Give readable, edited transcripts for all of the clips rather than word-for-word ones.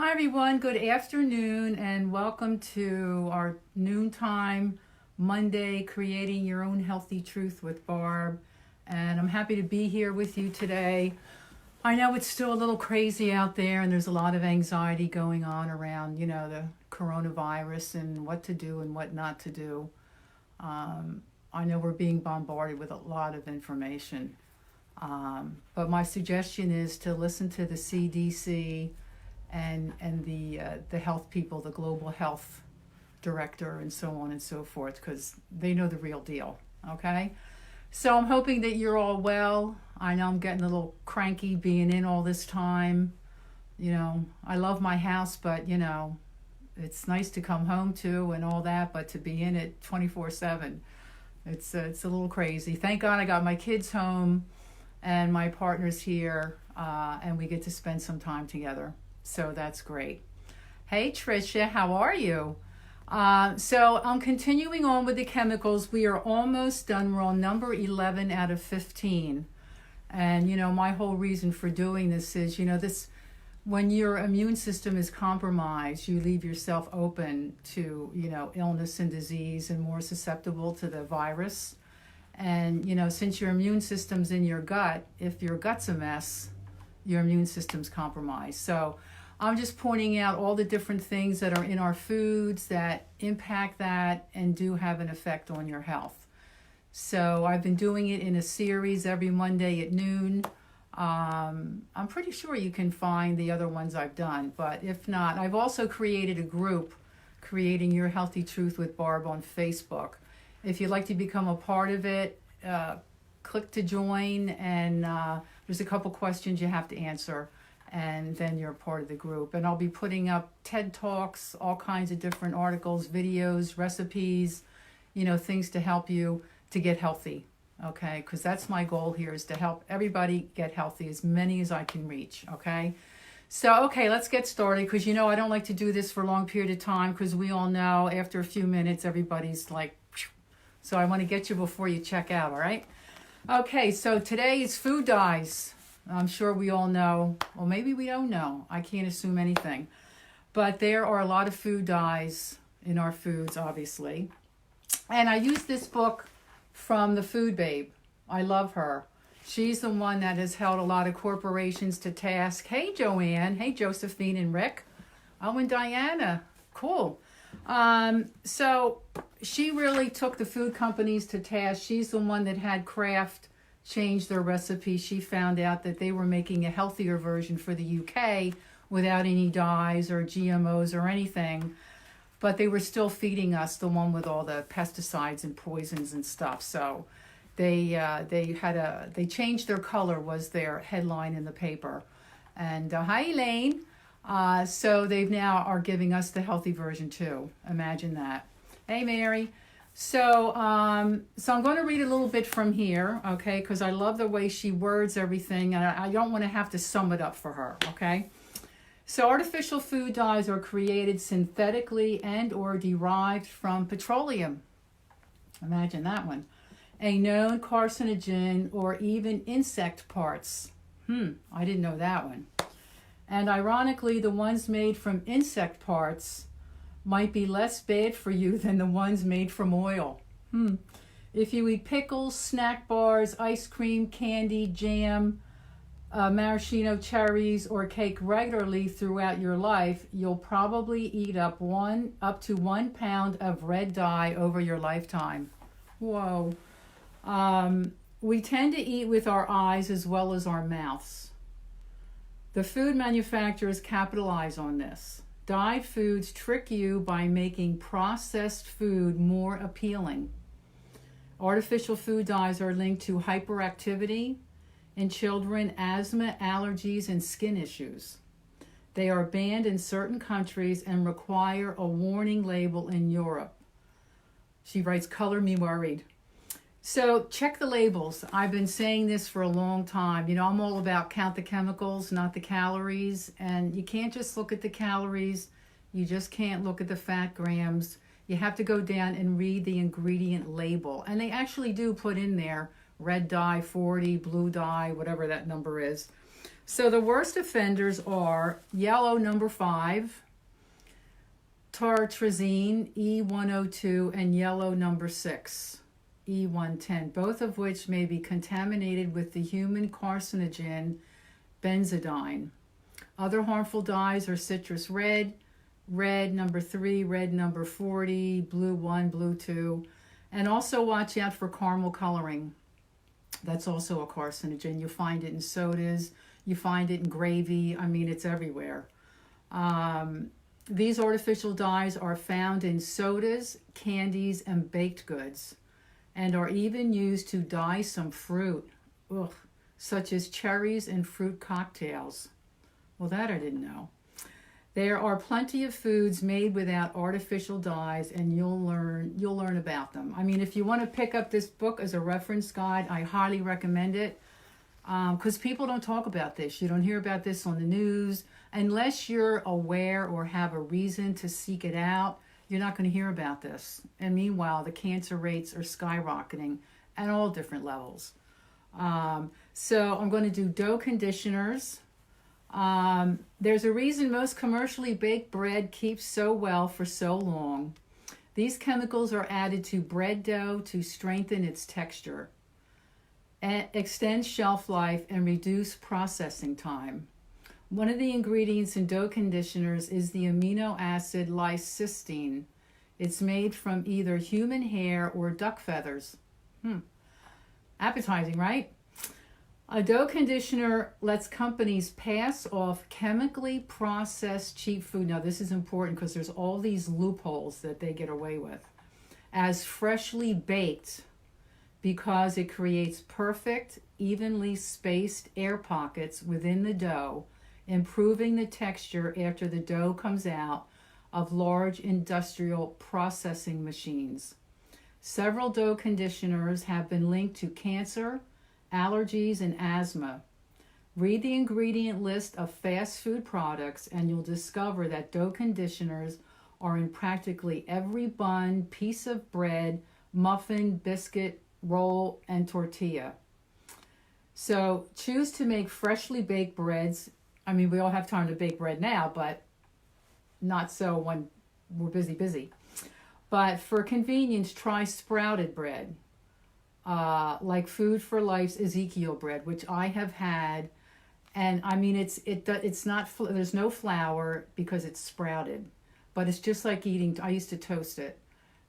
Hi everyone, good afternoon and welcome to our noontime Monday Creating Your Own Healthy Truth with Barb. And I'm happy to be here with you today. I know it's still a little crazy out there and there's a lot of anxiety going on around, the coronavirus and what to do and what not to do. I know we're being bombarded with a lot of information. But my suggestion is to listen to the CDC and the health people, the global health director, and so on and so forth, because they know the real deal. Okay, so I'm hoping that you're all well. I know I'm getting a little cranky being in all this time. I love my house, but it's nice to come home to and all that, but to be in it 24/7, it's a little crazy. Thank God I got my kids home and my partner's here, and we get to spend some time together. So that's great. Hey Tricia, how are you? So I'm continuing on with the chemicals. We are almost done. We're on number 11 out of 15. And my whole reason for doing this is, when your immune system is compromised, you leave yourself open to, illness and disease and more susceptible to the virus. And, since your immune system's in your gut, if your gut's a mess, your immune system's compromised. So I'm just pointing out all the different things that are in our foods that impact that and do have an effect on your health. So I've been doing it in a series every Monday at noon. I'm pretty sure you can find the other ones I've done, but if not, I've also created a group, Creating Your Healthy Truth with Barb, on Facebook. If you'd like to become a part of it, click to join, and there's a couple questions you have to answer, and then you're part of the group. And I'll be putting up TED Talks, all kinds of different articles, videos, recipes, things to help you to get healthy, okay? Because that's my goal here, is to help everybody get healthy, as many as I can reach, okay? So, okay, let's get started, because I don't like to do this for a long period of time, because we all know after a few minutes, everybody's like, phew. So I want to get you before you check out, all right? Okay, so today is food dyes. I'm sure we all know, well, maybe we don't know. I can't assume anything. But there are a lot of food dyes in our foods, obviously. And I use this book from the Food Babe. I love her. She's the one that has held a lot of corporations to task. Hey, Joanne. Hey, Josephine and Rick. Oh, and Diana. Cool. So she really took the food companies to task. She's the one that had Kraft change their recipe. She found out that they were making a healthier version for the UK without any dyes or GMOs or anything, but they were still feeding us the one with all the pesticides and poisons and stuff. So they changed their color, was their headline in the paper. And hi Elaine. So they now are giving us the healthy version too. Imagine that. Hey Mary. So I'm going to read a little bit from here, okay, because I love the way she words everything, and I don't want to have to sum it up for her, okay? So artificial food dyes are created synthetically and or derived from petroleum. Imagine that one. A known carcinogen, or even insect parts. I didn't know that one. And ironically, the ones made from insect parts might be less bad for you than the ones made from oil. If you eat pickles, snack bars, ice cream, candy, jam, maraschino cherries, or cake regularly throughout your life, you'll probably eat up to 1 pound of red dye over your lifetime. Whoa. We tend to eat with our eyes as well as our mouths. The food manufacturers capitalize on this. Dyed foods trick you by making processed food more appealing. Artificial food dyes are linked to hyperactivity in children, asthma, allergies, and skin issues. They are banned in certain countries and require a warning label in Europe. She writes, color me worried. So check the labels. I've been saying this for a long time. I'm all about count the chemicals, not the calories. And you can't just look at the calories. You just can't look at the fat grams. You have to go down and read the ingredient label. And they actually do put in there red dye 40, blue dye, whatever that number is. So the worst offenders are yellow number 5, tartrazine E102, and yellow number 6, E110, both of which may be contaminated with the human carcinogen benzodine. Other harmful dyes are citrus red, red number 3, red number 40, blue 1, blue 2, and also watch out for caramel coloring. That's also a carcinogen. You find it in sodas, you find it in gravy. I mean, it's everywhere. These artificial dyes are found in sodas, candies, and baked goods, and are even used to dye some fruit, such as cherries and fruit cocktails. Well, that I didn't know. There are plenty of foods made without artificial dyes, and you'll learn about them. I mean, if you want to pick up this book as a reference guide, I highly recommend it, because people don't talk about this. You don't hear about this on the news. Unless you're aware or have a reason to seek it out, you're not going to hear about this. And meanwhile, the cancer rates are skyrocketing at all different levels. So I'm going to do dough conditioners. There's a reason most commercially baked bread keeps so well for so long. These chemicals are added to bread dough to strengthen its texture, extend shelf life, and reduce processing time. One of the ingredients in dough conditioners is the amino acid lysine. It's made from either human hair or duck feathers. Appetizing, right? A dough conditioner lets companies pass off chemically processed cheap food. Now, this is important because there's all these loopholes that they get away with, as freshly baked, because it creates perfect, evenly spaced air pockets within the dough, improving the texture after the dough comes out of large industrial processing machines. Several dough conditioners have been linked to cancer, allergies, and asthma. Read the ingredient list of fast food products and you'll discover that dough conditioners are in practically every bun, piece of bread, muffin, biscuit, roll, and tortilla. So choose to make freshly baked breads. I mean, we all have time to bake bread now, but not so when we're busy. But for convenience, try sprouted bread. Like Food for Life's Ezekiel bread, which I have had, and I mean it's not, there's no flour because it's sprouted, but it's just like eating. I used to toast it,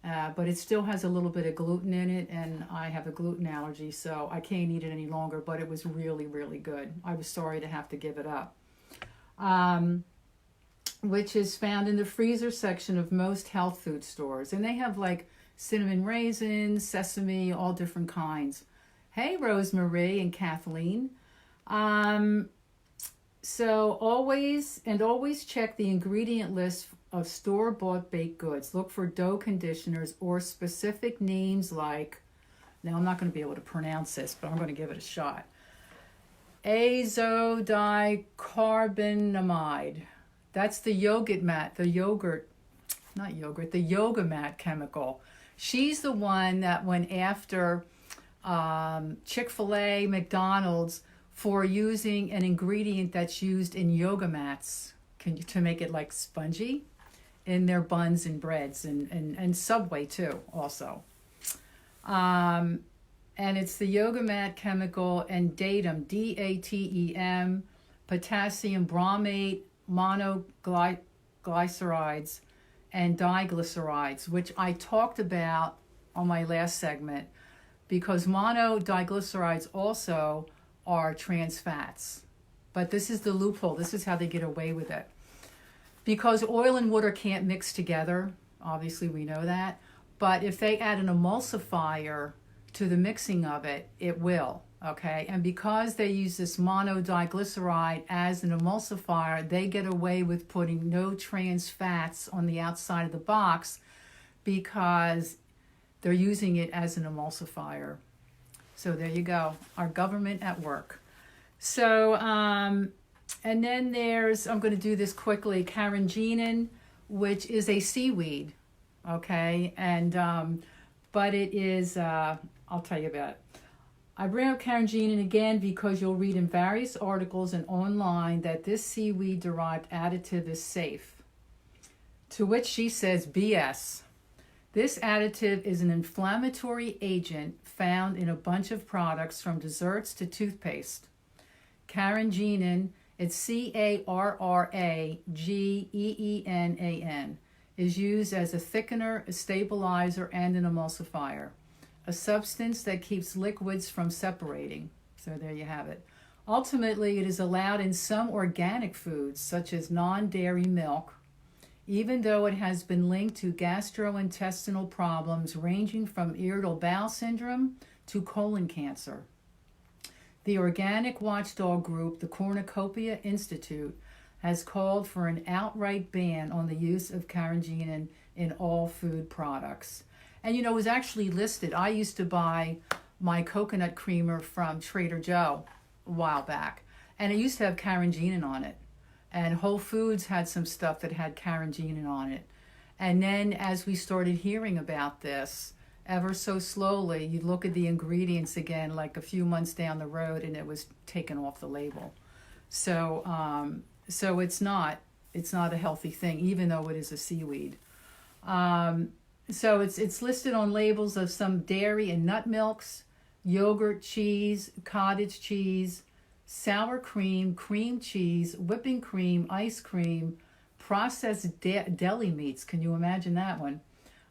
but it still has a little bit of gluten in it, and I have a gluten allergy, so I can't eat it any longer. But it was really, really good. I was sorry to have to give it up. Which is found in the freezer section of most health food stores, and they have like cinnamon raisins, sesame, all different kinds. Hey, Rosemarie and Kathleen. So always check the ingredient list of store-bought baked goods. Look for dough conditioners or specific names like, now I'm not going to be able to pronounce this, but I'm going to give it a shot. Azodicarbonamide. That's the yoga mat chemical. She's the one that went after Chick-fil-A, McDonald's for using an ingredient that's used in yoga mats to make it like spongy in their buns and breads, and Subway too also. And it's the yoga mat chemical and datem, DATEM, potassium bromate, monoglycerides, and diglycerides, which I talked about on my last segment, because monodiglycerides also are trans fats. But this is the loophole. This is how they get away with it. Because oil and water can't mix together, obviously we know that, but if they add an emulsifier to the mixing of it, it will, okay? And because they use this monodiglyceride as an emulsifier, they get away with putting no trans fats on the outside of the box because they're using it as an emulsifier. So there you go, our government at work. So, and then there's, I'm going to do this quickly, carrageenan, which is a seaweed, okay? And, but it is, I'll tell you about it. I bring up carrageenan again because you'll read in various articles and online that this seaweed-derived additive is safe. To which she says, BS. This additive is an inflammatory agent found in a bunch of products from desserts to toothpaste. Carrageenan, it's Carrageenan, is used as a thickener, a stabilizer, and an emulsifier, a substance that keeps liquids from separating. So there you have it. Ultimately, it is allowed in some organic foods, such as non-dairy milk, even though it has been linked to gastrointestinal problems ranging from irritable bowel syndrome to colon cancer. The organic watchdog group, the Cornucopia Institute, has called for an outright ban on the use of carrageenan in all food products. And it was actually listed. I used to buy my coconut creamer from Trader Joe a while back, and it used to have carrageenan on it. And Whole Foods had some stuff that had carrageenan on it. And then as we started hearing about this, ever so slowly, you look at the ingredients again, like a few months down the road, and it was taken off the label. So it's not a healthy thing, even though it is a seaweed. So it's listed on labels of some dairy and nut milks, yogurt, cheese, cottage cheese, sour cream, cream cheese, whipping cream, ice cream, processed deli meats. Can you imagine that one?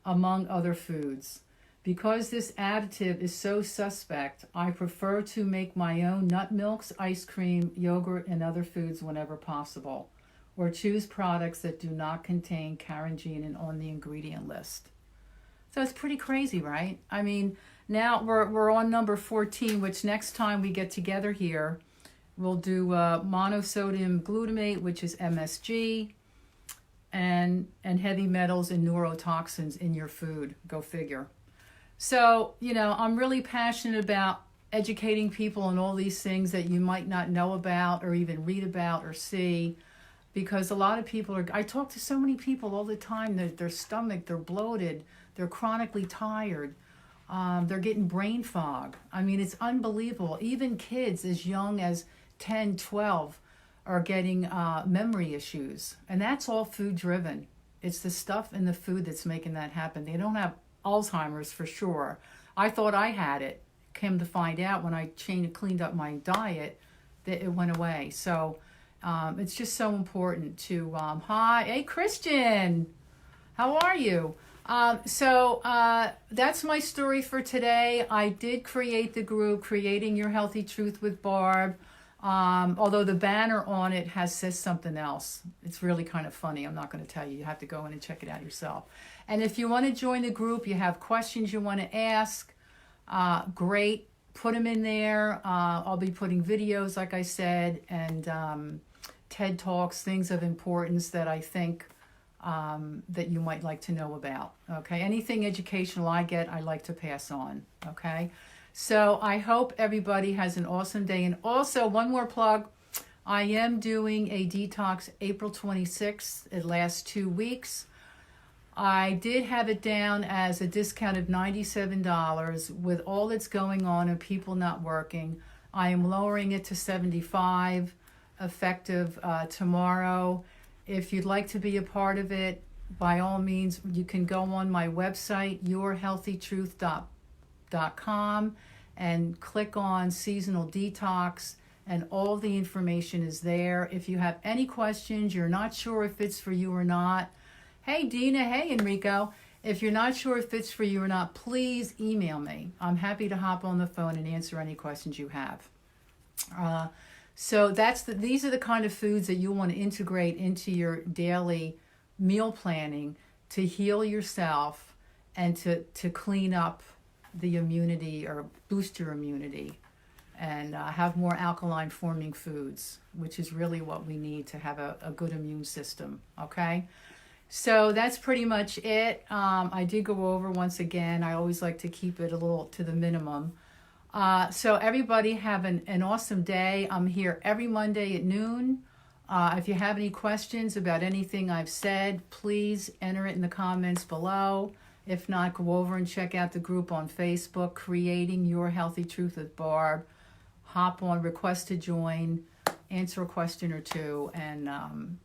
Among other foods. Because this additive is so suspect, I prefer to make my own nut milks, ice cream, yogurt, and other foods whenever possible, or choose products that do not contain carrageenan on the ingredient list. So it's pretty crazy, right? I mean, now we're on number 14, which next time we get together here, we'll do monosodium glutamate, which is MSG, and heavy metals and neurotoxins in your food. Go figure. So, I'm really passionate about educating people on all these things that you might not know about or even read about or see, because a lot of people I talk to so many people all the time, their stomach, they're bloated, they're chronically tired, they're getting brain fog. I mean, it's unbelievable. Even kids as young as 10, 12 are getting memory issues, and that's all food driven. It's the stuff in the food that's making that happen. They don't have Alzheimer's for sure. I thought I had it. Came to find out when I cleaned up my diet that it went away. So it's just so important to, hi, hey Christian, how are you? So that's my story for today. I did create the group, Creating Your Healthy Truth with Barb. Although the banner on it says something else. It's really kind of funny. I'm not going to tell you. You have to go in and check it out yourself. And if you want to join the group, you have questions you want to ask, great. Put them in there. I'll be putting videos, like I said, and TED Talks, things of importance that I think that you might like to know about. Okay, anything educational I get, I like to pass on. Okay. So I hope everybody has an awesome day. And also, one more plug, I am doing a detox April 26th. It lasts 2 weeks. I did have it down as a discount of $97 with all that's going on and people not working. I am lowering it to $75 effective tomorrow. If you'd like to be a part of it, by all means, you can go on my website, yourhealthytruth.com, and click on seasonal detox, and all the information is there. If you have any questions, you're not sure if it's for you or not, hey Dina, hey Enrico, if you're not sure if it's for you or not, please email me. I'm happy to hop on the phone and answer any questions you have. So these are the kind of foods that you want to integrate into your daily meal planning to heal yourself and to clean up the immunity or boost your immunity and have more alkaline forming foods, which is really what we need to have a good immune system. Okay, so that's pretty much it. I did go over once again. I always like to keep it a little to the minimum. So everybody have an awesome day. I'm here every Monday at noon. If you have any questions about anything I've said, please enter it in the comments below. If not, go over and check out the group on Facebook, Creating Your Healthy Truth with Barb. Hop on, request to join, answer a question or two, and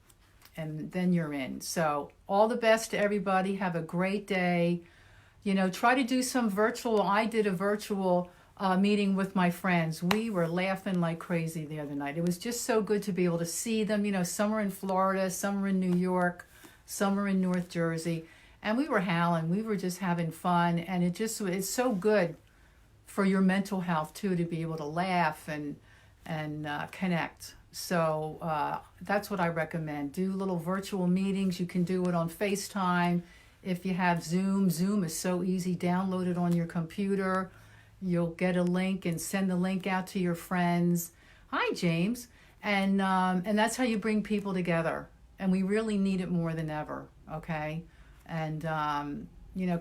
then you're in. So all the best to everybody. Have a great day. Try to do some virtual. I did a virtual meeting with my friends. We were laughing like crazy the other night. It was just so good to be able to see them. Some were in Florida, some were in New York, some were in North Jersey. And we were howling. We were just having fun. And it's so good for your mental health, too, to be able to laugh and connect. So that's what I recommend. Do little virtual meetings. You can do it on FaceTime. If you have Zoom, Zoom is so easy. Download it on your computer. You'll get a link and send the link out to your friends. Hi, James. And that's how you bring people together. And we really need it more than ever, okay? And,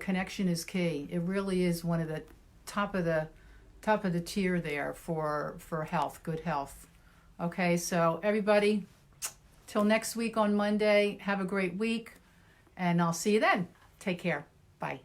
connection is key. It really is one of the top of the tier there for health, good health. Okay, so everybody, till next week on Monday, have a great week, and I'll see you then. Take care. Bye.